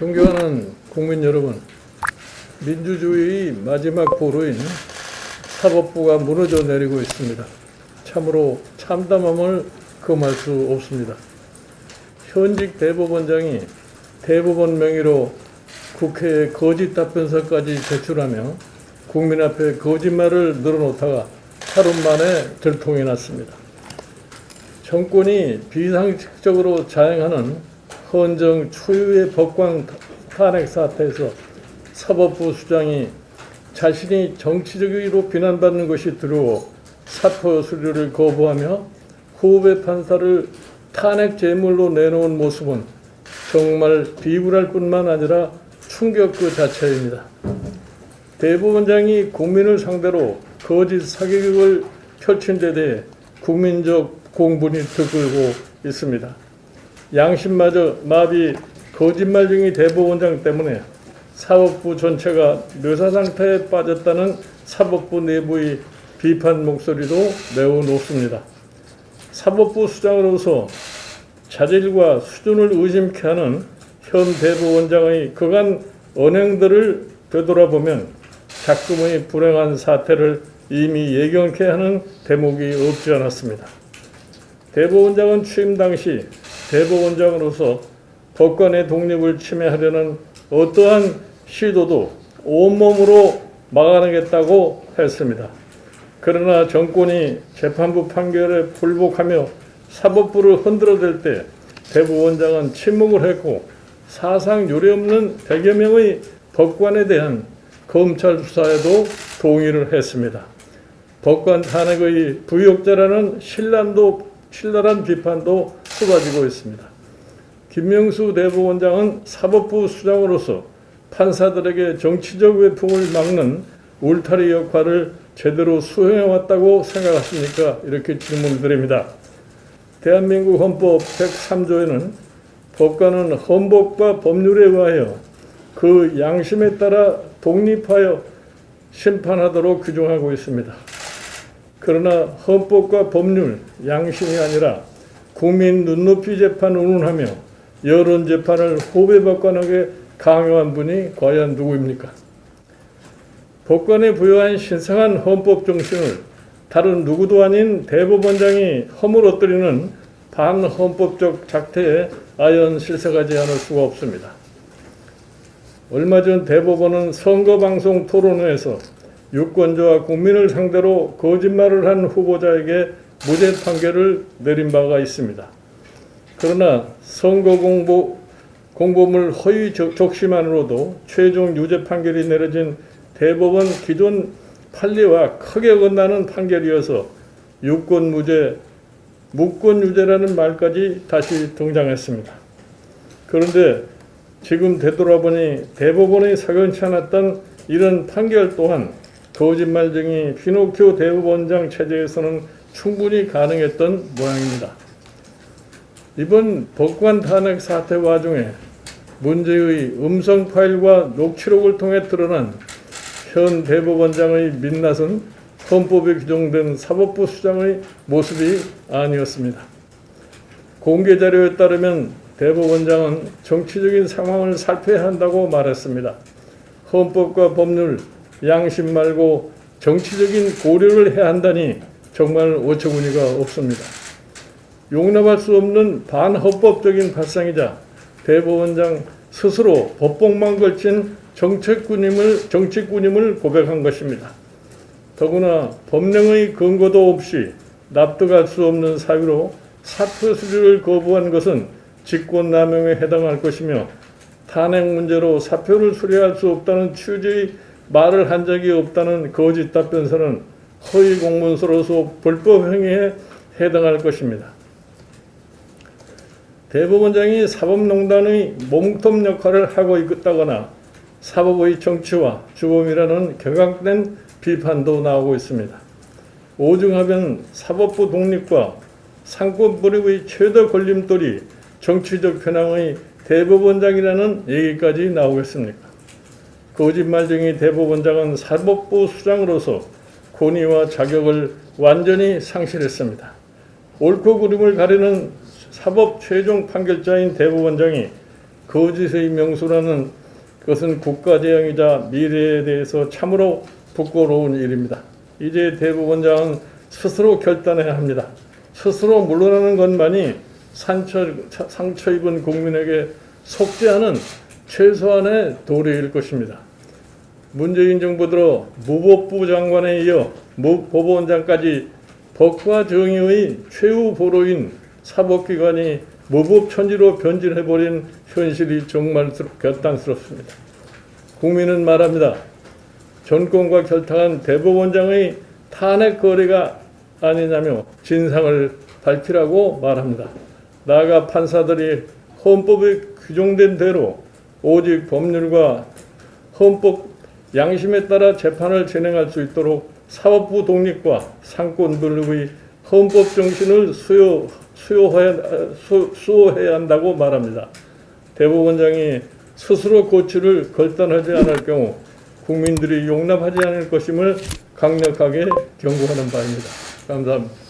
존경하는 국민 여러분, 민주주의의 마지막 보루인 사법부가 무너져 내리고 있습니다. 참으로 참담함을 금할 수 없습니다. 현직 대법원장이 대법원 명의로 국회에 거짓 답변서까지 제출하며 국민 앞에 거짓말을 늘어놓다가 하루 만에 들통이 났습니다. 정권이 비상식적으로 자행하는 헌정 초유의 법관 탄핵 사태에서 사법부 수장이 자신이 정치적으로 비난받는 것이 두려워 사표 수리를 거부하며 후배 판사를 탄핵 제물로 내놓은 모습은 정말 비굴할 뿐만 아니라 충격 그 자체입니다. 대법원장이 국민을 상대로 거짓 사기극을 펼친 데 대해 국민적 공분이 들끓고 있습니다. 양심마저 마비 거짓말 중인 대법원장 때문에 사법부 전체가 묘사 상태에 빠졌다는 사법부 내부의 비판 목소리도 매우 높습니다. 사법부 수장으로서 자질과 수준을 의심케 하는 현 대법원장의 그간 언행들을 되돌아보면 작금의 불행한 사태를 이미 예견케 하는 대목이 없지 않았습니다. 대법원장은 취임 당시 대법원장으로서 법관의 독립을 침해하려는 어떠한 시도도 온몸으로 막아내겠다고 했습니다. 그러나 정권이 재판부 판결에 불복하며 사법부를 흔들어댈 때 대법원장은 침묵을 했고 사상 유례없는 100여 명의 법관에 대한 검찰 수사에도 동의를 했습니다. 법관 탄핵의 부역자라는 신랄한 비판도 쏟아지고 있습니다. 김명수 대법원장은 사법부 수장으로서 판사들에게 정치적 외풍을 막는 울타리 역할을 제대로 수행해왔다고 생각하십니까? 이렇게 질문드립니다. 대한민국 헌법 103조에는 법관은 헌법과 법률에 의하여 그 양심에 따라 독립하여 심판하도록 규정하고 있습니다. 그러나 헌법과 법률, 양심이 아니라 국민 눈높이 재판을 운운하며 여론 재판을 후배 법관에게 강요한 분이 과연 누구입니까? 법관에 부여한 신성한 헌법 정신을 다른 누구도 아닌 대법원장이 허물어뜨리는 반헌법적 작태에 아연 실색하지 않을 수가 없습니다. 얼마 전 대법원은 선거방송 토론회에서 유권자와 국민을 상대로 거짓말을 한 후보자에게 무죄 판결을 내린 바가 있습니다. 그러나 선거 공보물 허위 적시만으로도 최종 유죄 판결이 내려진 대법원 기존 판례와 크게 어긋나는 판결이어서 유권 무죄, 무권 유죄라는 말까지 다시 등장했습니다. 그런데 지금 되돌아보니 대법원이 사견치 않았던 이런 판결 또한 거짓말쟁이 피노키오 대법원장 체제에서는 충분히 가능했던 모양입니다. 이번 법관 탄핵 사태 와중에 문제의 음성 파일과 녹취록을 통해 드러난 현 대법원장의 민낯은 헌법에 규정된 사법부 수장의 모습이 아니었습니다. 공개 자료에 따르면 대법원장은 정치적인 상황을 살펴야 한다고 말했습니다. 헌법과 법률, 양심 말고 정치적인 고려를 해야 한다니 정말 어처구니가 없습니다. 용납할 수 없는 반헌법적인 발상이자 대법원장 스스로 법복만 걸친 정치꾼임을 고백한 것입니다. 더구나 법령의 근거도 없이 납득할 수 없는 사유로 사표 수리를 거부한 것은 직권남용에 해당할 것이며 탄핵 문제로 사표를 수리할 수 없다는 취지의 말을 한 적이 없다는 거짓 답변서는 허위 공문서로서 불법 행위에 해당할 것입니다. 대법원장이 사법농단의 몸통 역할을 하고 있다거나 사법의 정치와 주범이라는 격앙된 비판도 나오고 있습니다. 오중하면 사법부 독립과 상권 불입의 최대 걸림돌이 정치적 편향의 대법원장이라는 얘기까지 나오겠습니까? 거짓말쟁이 대법원장은 사법부 수장으로서 권위와 자격을 완전히 상실했습니다. 옳고 그름을 가리는 사법 최종 판결자인 대법원장이 거짓의 명수라는 것은 국가재앙이자 미래에 대해서 참으로 부끄러운 일입니다. 이제 대법원장은 스스로 결단해야 합니다. 스스로 물러나는 것만이 상처 입은 국민에게 속죄하는 최소한의 도리일 것입니다. 문재인 정부 들어 무법부 장관에 이어 법원장까지 법과 정의의 최후 보로인 사법기관이 무법천지로 변질해버린 현실이 정말 결단스럽습니다. 국민은 말합니다. 정권과 결탁한 대법원장의 탄핵 거래가 아니냐며 진상을 밝히라고 말합니다. 나아가 판사들이 헌법에 규정된 대로 오직 법률과 헌법 양심에 따라 재판을 진행할 수 있도록 사법부 독립과 상권분립의 헌법 정신을 수호해야 한다고 말합니다. 대법원장이 스스로 고치를 결단하지 않을 경우 국민들이 용납하지 않을 것임을 강력하게 경고하는 바입니다. 감사합니다.